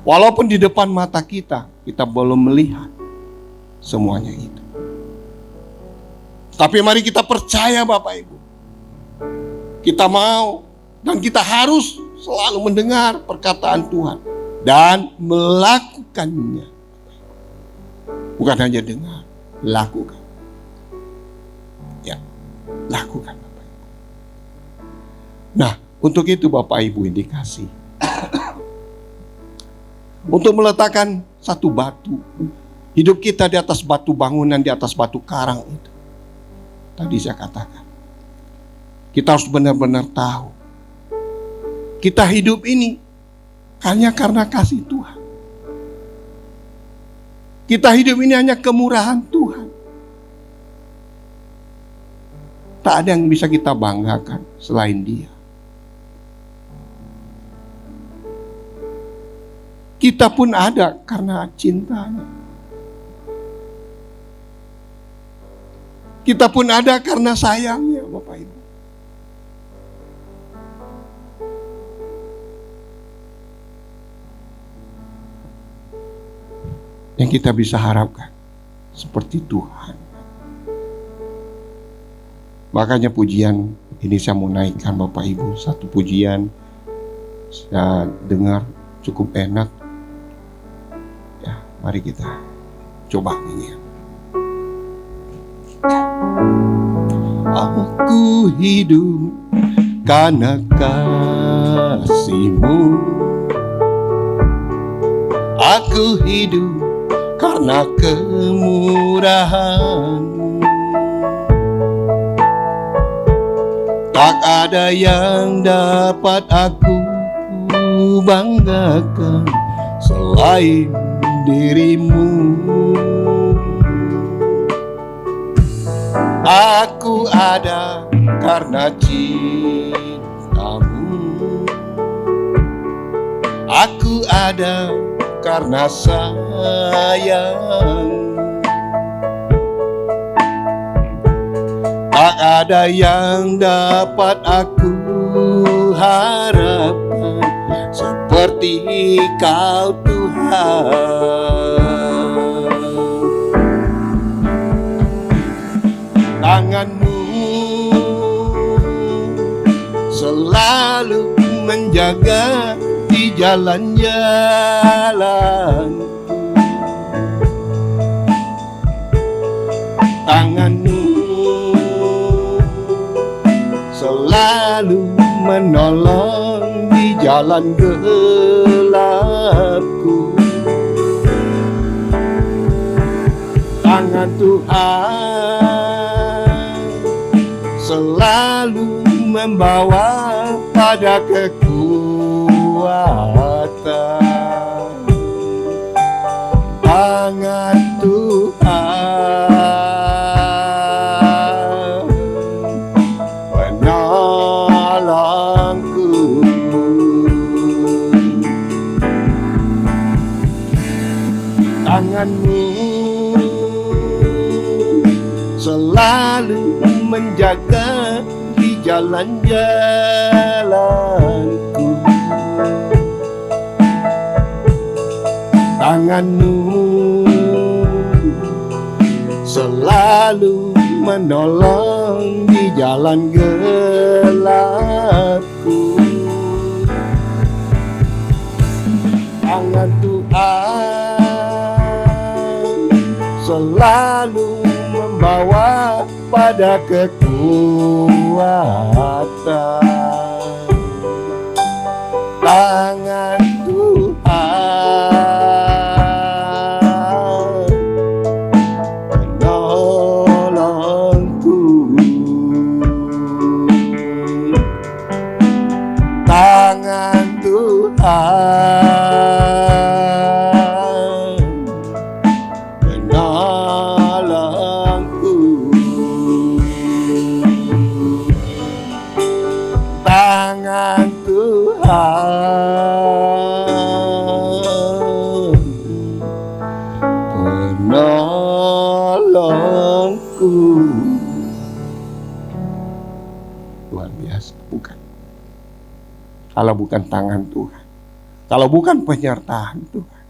Walaupun di depan mata kita belum melihat semuanya itu. Tapi mari kita percaya Bapak Ibu. Kita mau dan kita harus selalu mendengar perkataan Tuhan dan melakukannya. Bukan hanya dengar, lakukan. Ya, lakukan Bapak Ibu. Nah, untuk itu Bapak Ibu indikasi untuk meletakkan satu batu. Hidup kita di atas batu bangunan, di atas batu karang itu. Tadi saya katakan, kita harus benar-benar tahu kita hidup ini hanya karena kasih Tuhan. Kita hidup ini hanya kemurahan Tuhan. Tak ada yang bisa kita banggakan selain Dia. Kita pun ada karena cintanya. Kita pun ada karena sayangnya Bapak Ibu. Yang kita bisa harapkan seperti Tuhan. Makanya pujian ini saya mau naikkan Bapak Ibu. Satu pujian saya dengar cukup enak. Ya, mari kita coba ini. Aku hidup karena kasih-Mu. Aku hidup karena kemurahan-Mu. Tak ada yang dapat aku banggakan selain diri-Mu. Aku ada karena cinta-Mu. Aku ada karena sayang. Tak ada yang dapat aku harapkan seperti Kau Tuhan. Tangan-Mu selalu menjaga di jalan-jalan. Tangan-Mu selalu menolong di jalan gelapku. Tangan Tuhan selalu membawa pada kekuatan. Tangan Tuhan menolongku. Tangan-Mu selalu menjaga di jalan-jalanku. Tangan-Mu selalu menolong di jalan gelapku. Tangan Tuhan selalu membawa pada kekuatan tangan Tuhan menolongku. Tangan Tuhan menolongku. Tangan Tuhan menolongku. Luar biasa, bukan? Kalau bukan tangan Tuhan, kalau bukan penyertaan Tuhan,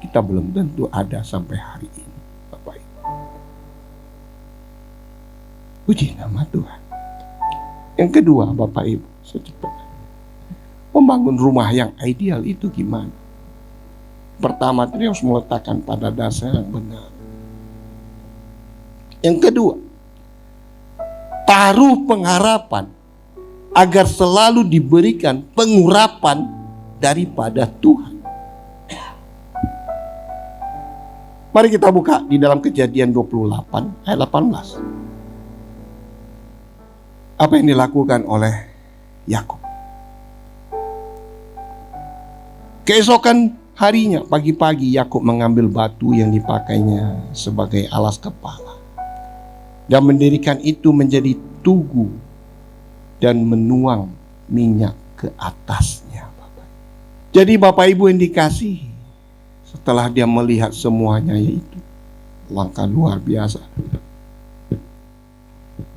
kita belum tentu ada sampai hari ini, Bapak Ibu. Puji nama Tuhan. Yang kedua, Bapak Ibu, secepatnya, membangun rumah yang ideal itu gimana? Pertama, dia harus meletakkan pada dasar yang benar. Yang kedua, taruh pengharapan agar selalu diberikan pengurapan daripada Tuhan. Mari kita buka di dalam Kejadian 28 ayat 18. Apa yang dilakukan oleh Yakub? Keesokan harinya, pagi-pagi, Yakub mengambil batu yang dipakainya sebagai alas kepala dan mendirikan itu menjadi tugu dan menuang minyak ke atasnya. Jadi Bapak Ibu yang dikasihi, setelah dia melihat semuanya itu langkah luar biasa,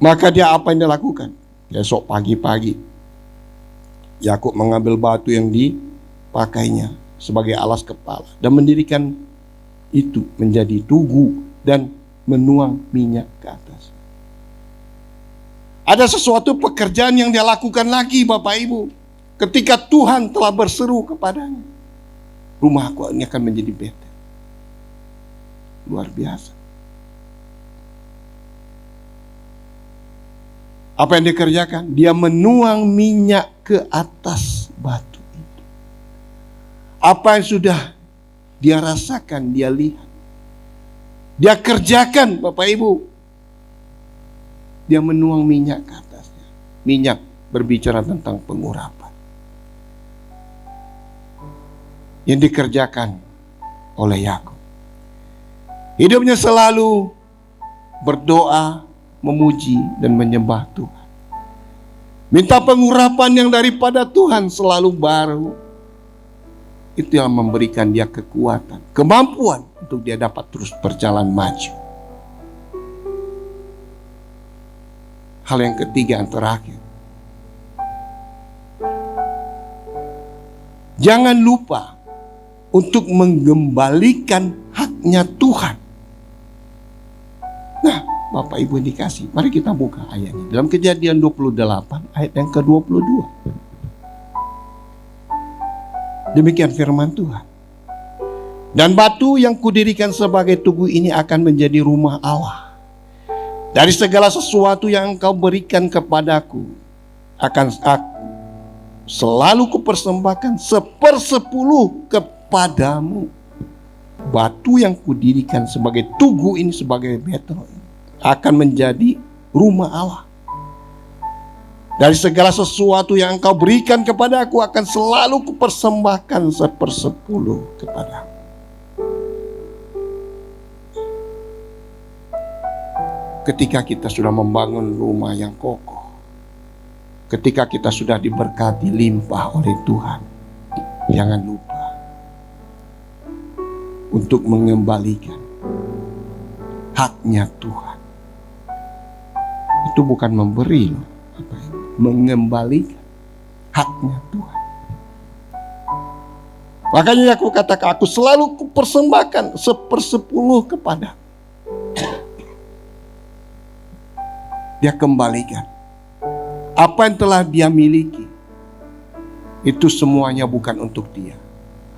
maka dia apa yang dia lakukan? Besok pagi-pagi Yakub mengambil batu yang dipakainya sebagai alas kepala dan mendirikan itu menjadi tugu dan menuang minyak ke atas. Ada sesuatu pekerjaan yang dia lakukan lagi, Bapak Ibu. Ketika Tuhan telah berseru kepadanya, rumahku ini akan menjadi Betel. Luar biasa. Apa yang dikerjakan? Dia menuang minyak ke atas batu itu. Apa yang sudah dia rasakan, dia lihat, dia kerjakan, Bapak Ibu. Dia menuang minyak ke atasnya. Minyak berbicara tentang pengurapan yang dikerjakan oleh Yakub. Hidupnya selalu berdoa, memuji dan menyembah Tuhan. Minta pengurapan yang daripada Tuhan selalu baru. Itu yang memberikan dia kekuatan, kemampuan untuk dia dapat terus berjalan maju. Hal yang ketiga, yang terakhir, jangan lupa untuk mengembalikan haknya Tuhan. Nah, Bapak Ibu yang dikasih, mari kita buka ayatnya dalam Kejadian 28 ayat yang ke-22. Demikian firman Tuhan. Dan batu yang kudirikan sebagai tugu ini akan menjadi rumah Allah. Dari segala sesuatu yang engkau berikan kepadaku, akan selalu kupersembahkan 1/10 kepadamu. Batu yang kudirikan sebagai tugu ini, sebagai Betel, akan menjadi rumah Allah. Dari segala sesuatu yang engkau berikan kepadaku, akan selalu kupersembahkan 1/10 kepadamu. Ketika kita sudah membangun rumah yang kokoh, ketika kita sudah diberkati limpah oleh Tuhan, jangan lupa untuk mengembalikan haknya Tuhan. Itu bukan memberi loh, mengembalikan haknya Tuhan. Makanya aku katakan, aku selalu kupersembahkan 1/10 kepada. Dia kembalikan apa yang telah dia miliki. Itu semuanya bukan untuk dia,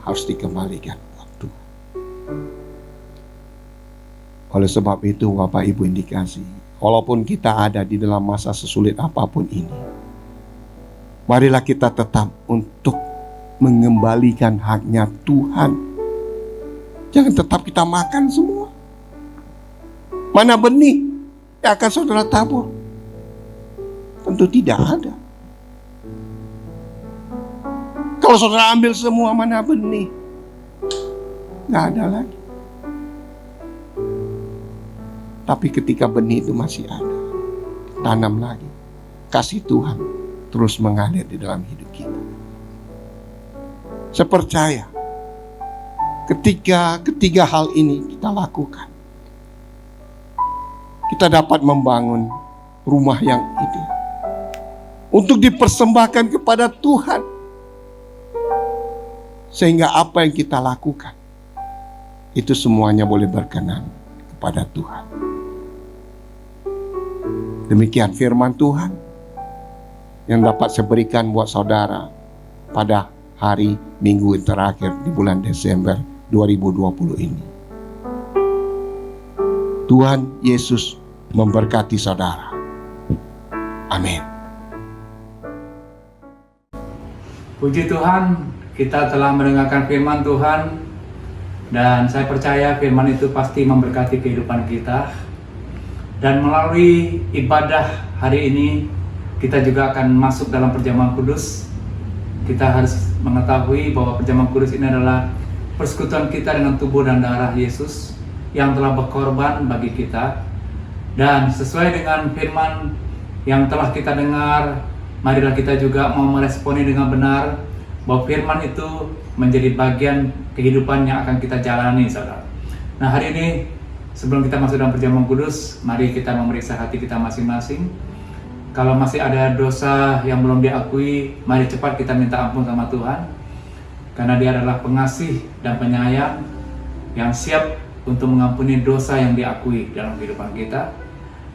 harus dikembalikan buat Tuhan. Oleh sebab itu Bapak Ibu yang dikasihi, walaupun kita ada di dalam masa sesulit apapun ini, marilah kita tetap untuk mengembalikan haknya Tuhan. Jangan tetap kita makan semua. Mana benih yang akan saudara tabur? Tentu tidak ada. Kalau saudara ambil semua, mana benih? Nggak ada lagi. Tapi ketika benih itu masih ada, tanam lagi. Kasih Tuhan terus mengalir di dalam hidup kita. Saya percaya ketika ketiga hal ini kita lakukan, kita dapat membangun rumah yang ideal untuk dipersembahkan kepada Tuhan, sehingga apa yang kita lakukan itu semuanya boleh berkenan kepada Tuhan. Demikian firman Tuhan yang dapat saya berikan buat saudara pada hari Minggu terakhir di bulan Desember 2020 ini. Tuhan Yesus memberkati saudara. Amin. Puji Tuhan, kita telah mendengarkan firman Tuhan, dan saya percaya firman itu pasti memberkati kehidupan kita. Dan melalui ibadah hari ini, kita juga akan masuk dalam perjamuan kudus. Kita harus mengetahui bahwa perjamuan kudus ini adalah persekutuan kita dengan tubuh dan darah Yesus yang telah berkorban bagi kita. Dan sesuai dengan firman yang telah kita dengar, marilah kita juga mau meresponi dengan benar bahwa firman itu menjadi bagian kehidupan yang akan kita jalani, saudara. Nah, hari ini sebelum kita masuk dalam perjamuan kudus, mari kita memeriksa hati kita masing-masing. Kalau masih ada dosa yang belum diakui, mari cepat kita minta ampun sama Tuhan, karena Dia adalah pengasih dan penyayang yang siap untuk mengampuni dosa yang diakui dalam kehidupan kita.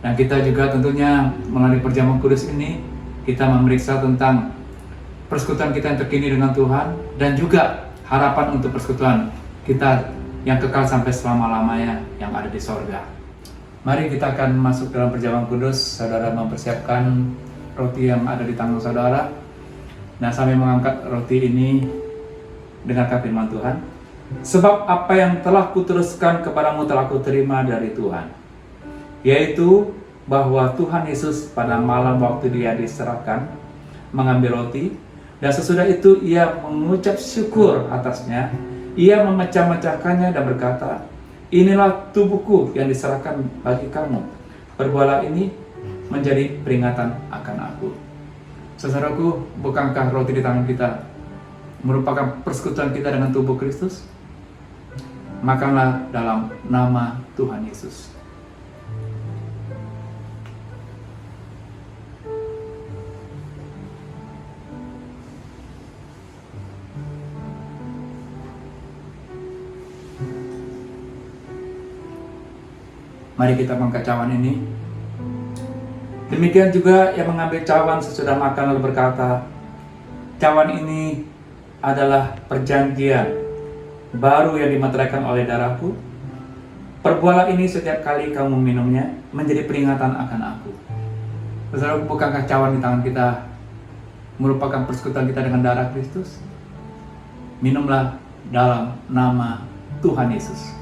Dan kita juga tentunya melalui perjamuan kudus ini, kita memeriksa tentang persekutuan kita yang terkini dengan Tuhan, dan juga harapan untuk persekutuan kita yang kekal sampai selama-lamanya yang ada di sorga. Mari kita akan masuk dalam perjamuan kudus. Saudara mempersiapkan roti yang ada di tangan saudara. Nah, sambil mengangkat roti ini, dengarkan firman Tuhan. Sebab apa yang telah kuteruskan kepadamu telah kuterima dari Tuhan, yaitu bahwa Tuhan Yesus pada malam waktu Dia diserahkan mengambil roti, dan sesudah itu Ia mengucap syukur atasnya. Ia memecah-mecahkannya dan berkata, inilah tubuhku yang diserahkan bagi kamu. Perbuatlah ini menjadi peringatan akan aku. Saudaraku, bukankah roti di tangan kita merupakan persekutuan kita dengan tubuh Kristus? Makanlah dalam nama Tuhan Yesus. Mari kita mengangkat cawan ini. Demikian juga yang mengambil cawan sesudah makan lalu berkata, cawan ini adalah perjanjian baru yang dimeteraikan oleh darahku. Perbuatlah ini setiap kali kamu minumnya menjadi peringatan akan aku. Saudara, bukankah cawan di tangan kita merupakan persekutuan kita dengan darah Kristus? Minumlah dalam nama Tuhan Yesus.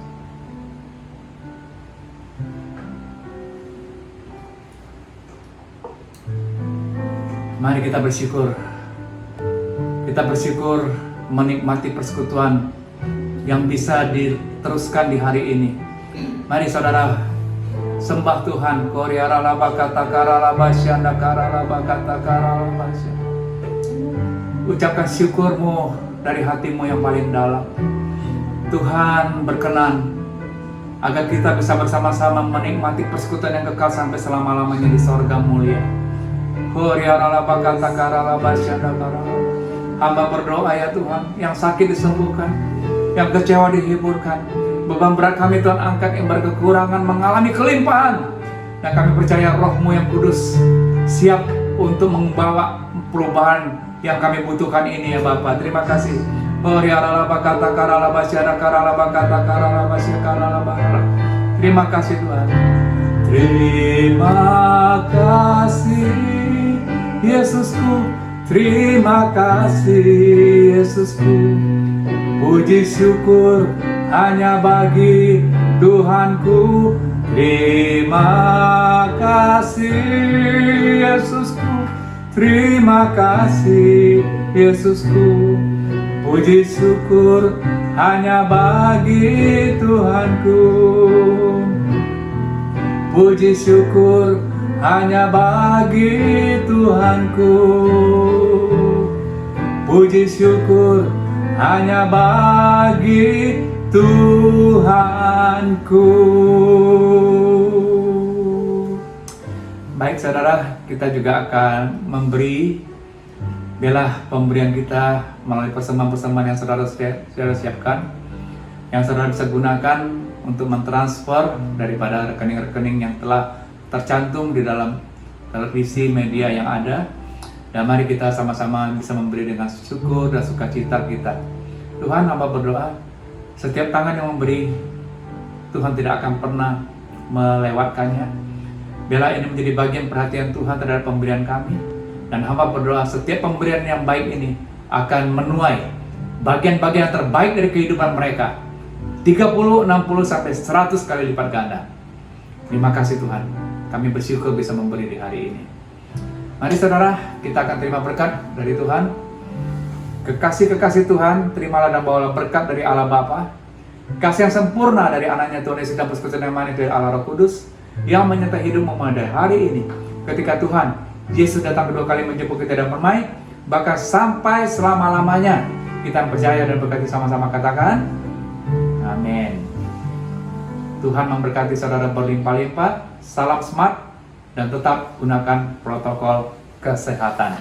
Mari kita bersyukur. Kita bersyukur menikmati persekutuan yang bisa diteruskan di hari ini. Mari saudara sembah Tuhan. Ucapkan syukurmu dari hatimu yang paling dalam. Tuhan berkenan agar kita bisa bersama-sama menikmati persekutuan yang kekal sampai selama-lamanya di sorga mulia. Hamba berdoa ya Tuhan, yang sakit disembuhkan, yang kecewa dihiburkan, beban berat kami Tuhan angkat, yang berkekurangan mengalami kelimpahan. Dan kami percaya Roh-Mu yang kudus siap untuk membawa perubahan yang kami butuhkan ini ya Bapa. Terima kasih. Terima kasih Tuhan. Terima kasih Yesusku, terima kasih Yesusku. Puji syukur hanya bagi Tuhanku. Terima kasih Yesusku, terima kasih Yesusku. Puji syukur hanya bagi Tuhanku. Puji syukur hanya bagi Tuhanku. Puji syukur hanya bagi Tuhanku. Baik saudara, kita juga akan memberi. Biarlah pemberian kita melalui persembahan-persembahan yang saudara siapkan, yang saudara bisa gunakan untuk mentransfer daripada rekening-rekening yang telah tercantum di dalam televisi media yang ada. Dan mari kita sama-sama bisa memberi dengan syukur dan sukacita kita. Tuhan, hamba berdoa, setiap tangan yang memberi, Tuhan tidak akan pernah melewatkannya. Biarlah ini menjadi bagian perhatian Tuhan terhadap pemberian kami. Dan hamba berdoa setiap pemberian yang baik ini akan menuai bagian-bagian terbaik dari kehidupan mereka. 30, 60, sampai 100 kali lipat ganda. Terima kasih Tuhan. Kami bersyukur bisa memberi di hari ini. Mari saudara, kita akan terima berkat dari Tuhan. Kekasih-kekasih Tuhan, terimalah dan bawalah berkat dari Allah Bapa. Kasih yang sempurna dari anaknya Tuhan Yesus dan persekutuan yang manis dari Allah Roh Kudus, yang menyertai hidup pada hari ini. Ketika Tuhan Yesus datang kedua kali menjemput kita dan permai, bahkan sampai selama-lamanya. Kita percaya dan berkati sama-sama, katakan amin. Tuhan memberkati saudara berlimpah-limpah. Salam smart dan tetap gunakan protokol kesehatan.